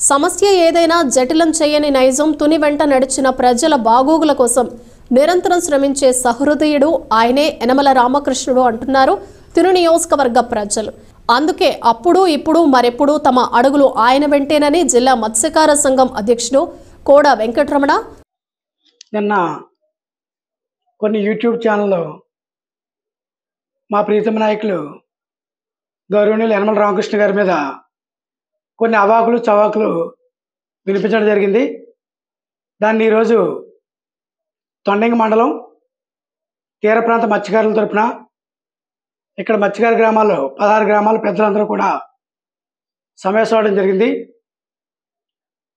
సమస్య ఏదైనా జటిలం చేయని నైజం తుని వెంట నడిచిన ప్రజల బాగోగుల కోసం నిరంతరం శ్రమించే సహృదయుడు ఆయనే యనమల రామకృష్ణుడు అంటున్నారు తిరు నియోజకవర్గ ప్రజలు. అందుకే అప్పుడు ఇప్పుడు మరెప్పుడు తమ అడుగులు ఆయన వెంటేనని జిల్లా మత్స్యకార సంఘం అధ్యక్షుడు కోడ వెంకటరమణ నిన్న కొన్ని యూట్యూబ్ ఛానల్లో మా ప్రీతమ నాయకులు గౌరవనీయులు యనమల రామకృష్ణ గారి మీద కొన్ని అవాకులు చవాకులు వినిపించడం జరిగింది. దాన్ని ఈరోజు తొండంగి మండలం తీర ప్రాంత మత్స్యకారుల తరపున ఇక్కడ మత్స్యకార గ్రామాల్లో 16 గ్రామాల పెద్దలందరూ కూడా సమావేశం అవడం జరిగింది.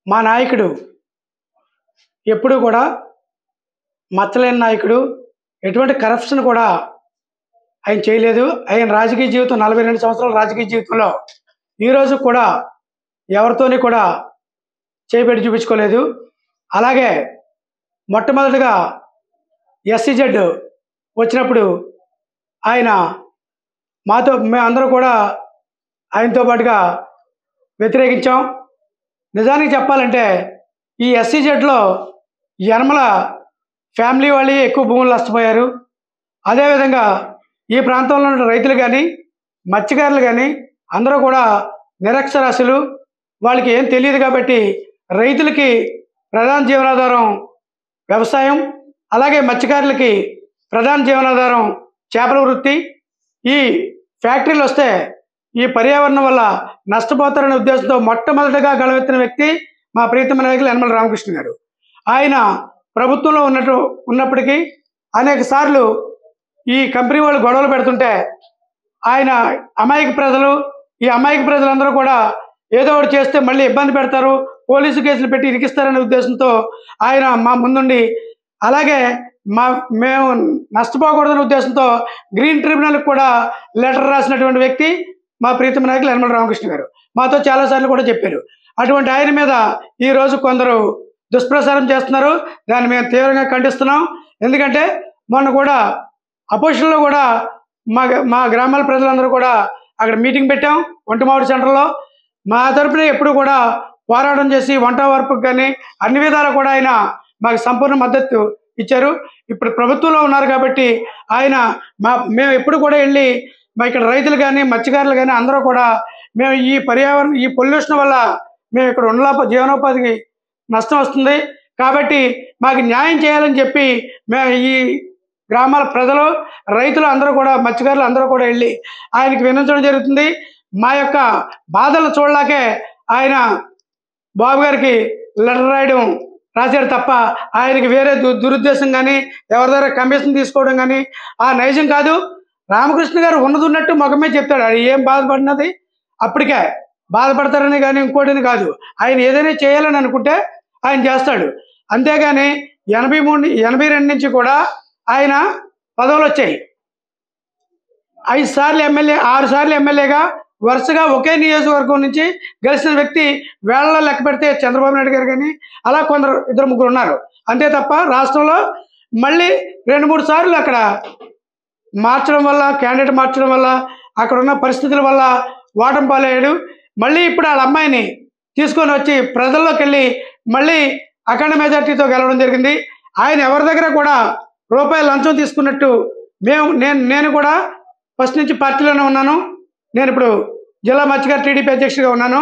మా నాయకుడు ఎప్పుడూ కూడా మచ్చలేని నాయకుడు, ఎటువంటి కరప్షన్ కూడా ఆయన చేయలేదు. ఆయన రాజకీయ జీవితం 42 సంవత్సరాల రాజకీయ జీవితంలో ఈరోజు కూడా ఎవరితోని కూడా చేపెట్టి చూపించుకోలేదు. అలాగే మొట్టమొదటిగా SEZ వచ్చినప్పుడు ఆయన మేమందరూ కూడా ఆయనతో పాటుగా వ్యతిరేకించాం. నిజానికి చెప్పాలంటే ఈ SEZలో యనమల ఫ్యామిలీ వాళ్ళు ఎక్కువ భూములు నష్టపోయారు. అదేవిధంగా ఈ ప్రాంతంలో ఉన్న రైతులు కానీ మత్స్యకారులు కానీ అందరూ కూడా నిరక్షరాస్యులు, వాళ్ళకి ఏం తెలియదు. కాబట్టి రైతులకి ప్రధాన జీవనాధారం వ్యవసాయం, అలాగే మత్స్యకారులకి ప్రధాన జీవనాధారం చేపల వృత్తి. ఈ ఫ్యాక్టరీలు వస్తే ఈ పర్యావరణం వల్ల నష్టపోతారనే ఉద్దేశంతో మొట్టమొదటిగా గళమెత్తిన వ్యక్తి మా ప్రీతమ నాయకులు యనమల రామకృష్ణ గారు. ఆయన ప్రభుత్వంలో ఉన్నప్పటికీ అనేక సార్లు ఈ కంపెనీ వాళ్ళు గొడవలు పెడుతుంటే ఆయన అమాయక ప్రజలందరూ కూడా ఏదో ఒకటి చేస్తే మళ్ళీ ఇబ్బంది పెడతారు, పోలీసు కేసులు పెట్టి ఇరికిస్తారనే ఉద్దేశంతో ఆయన మా ముందుండి, అలాగే మేము నష్టపోకూడదనే ఉద్దేశంతో గ్రీన్ ట్రిబ్యునల్కి కూడా లెటర్ రాసినటువంటి వ్యక్తి మా ప్రీతమ నాయకులు యనమల రామకృష్ణ గారు. మాతో చాలాసార్లు కూడా చెప్పారు. అటువంటి ఆయన మీద ఈరోజు కొందరు దుష్ప్రచారం చేస్తున్నారు. దాన్ని మేము తీవ్రంగా ఖండిస్తున్నాం. ఎందుకంటే మొన్న కూడా అపోజిషన్లో కూడా మా గ్రామాల ప్రజలందరూ కూడా అక్కడ మీటింగ్ పెట్టాం వంటమావిడి సెంటర్లో. మా తరపున ఎప్పుడు కూడా పోరాటం చేసి వంట వరపుకి కానీ అన్ని విధాలు కూడా ఆయన మాకు సంపూర్ణ మద్దతు ఇచ్చారు. ఇప్పుడు ప్రభుత్వంలో ఉన్నారు కాబట్టి ఆయన మేము ఎప్పుడు కూడా వెళ్ళి ఇక్కడ రైతులు కానీ మత్స్యకారులు కానీ అందరూ కూడా మేము ఈ పొల్యూషన్ వల్ల మేము ఇక్కడ జీవనోపాధికి నష్టం వస్తుంది కాబట్టి మాకు న్యాయం చేయాలని చెప్పి మేము ఈ గ్రామాల ప్రజలు, రైతులు అందరూ కూడా మత్స్యకారులు అందరూ కూడా వెళ్ళి ఆయనకి వినించడం జరుగుతుంది. మా యొక్క బాధలు చూడలేకే ఆయన బాబు గారికి లెటర్ రాశారు తప్ప ఆయనకి వేరే దురుద్దేశం కానీ ఎవరి దగ్గర కమిషన్ తీసుకోవడం కానీ ఆ నైజం కాదు. రామకృష్ణ గారు ఉన్నట్టు ముఖమే చెప్తాడు. అది ఏం బాధపడినది అప్పటికే బాధపడతారని కానీ ఇంకోటిని కాదు. ఆయన ఏదైనా చేయాలని అనుకుంటే ఆయన చేస్తాడు. అంతేగాని 82 నుంచి కూడా ఆయన పదవులు వచ్చాయి. 5 సార్లు ఎమ్మెల్యే, 6 సార్లు ఎమ్మెల్యేగా వరుసగా ఒకే నియోజకవర్గం నుంచి గెలిచిన వ్యక్తి వేళ్లలో లెక్క పెడితే చంద్రబాబు నాయుడు గారు కానీ అలా కొందరు 2-3 ఉన్నారు. అంతే తప్ప రాష్ట్రంలో మళ్ళీ 2-3 సార్లు అక్కడ మార్చడం వల్ల, క్యాండిడేట్ మార్చడం వల్ల, అక్కడ ఉన్న పరిస్థితుల వల్ల ఓటమి పాలయ్యాడు. మళ్ళీ ఇప్పుడు వాళ్ళ అమ్మాయిని తీసుకొని వచ్చి ప్రజల్లోకి వెళ్ళి మళ్ళీ అఖండ మెజార్టీతో గెలవడం జరిగింది. ఆయన ఎవరి దగ్గర కూడా రూపాయలు లంచం తీసుకున్నట్టు నేను కూడా ఫస్ట్ నుంచి పార్టీలోనే ఉన్నాను. నేను ఇప్పుడు జిల్లా మత్స్యకారు టీడీపీ అధ్యక్షుడిగా ఉన్నాను.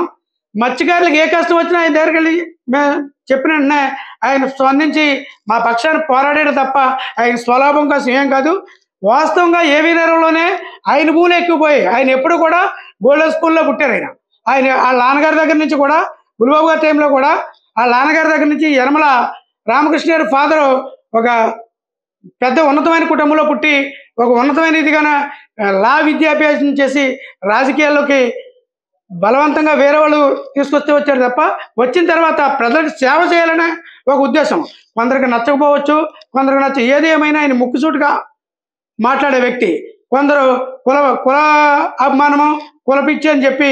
మత్స్యకారులకు ఏ కష్టం వచ్చినా ఆయన దగ్గరికి వెళ్ళి మేము చెప్పిన వెంటనే ఆయన స్పందించి మా పక్షాన్ని పోరాడాడు తప్ప ఆయన స్వలాభం కోసం ఏం కాదు. వాస్తవంగా ఏవీ నేరంలోనే ఆయన భూములు ఎక్కువపోయి ఆయన ఎప్పుడు కూడా గోల్డెన్ స్కూల్లో పుట్టారు. ఆయన వాళ్ళ నాన్నగారి దగ్గర నుంచి కూడా గురుబాబు గారి టైంలో కూడా వాళ్ళ నాన్నగారి దగ్గర నుంచి యనమల రామకృష్ణ గారి ఫాదరు ఒక పెద్ద ఉన్నతమైన కుటుంబంలో పుట్టి ఒక ఉన్నతమైన ఇదిగాన లా విద్యాభ్యాసం చేసి రాజకీయాల్లోకి బలవంతంగా వేరే వాళ్ళు తీసుకొస్తే వచ్చారు తప్ప వచ్చిన తర్వాత ప్రజలకు సేవ చేయాలనే ఒక ఉద్దేశం. కొందరికి నచ్చకపోవచ్చు, కొందరికి ఏది ఏమైనా ఆయన ముక్కుసూటిగా మాట్లాడే వ్యక్తి. కొందరు కుల అభిమానము, కుల పిచ్చి అని చెప్పి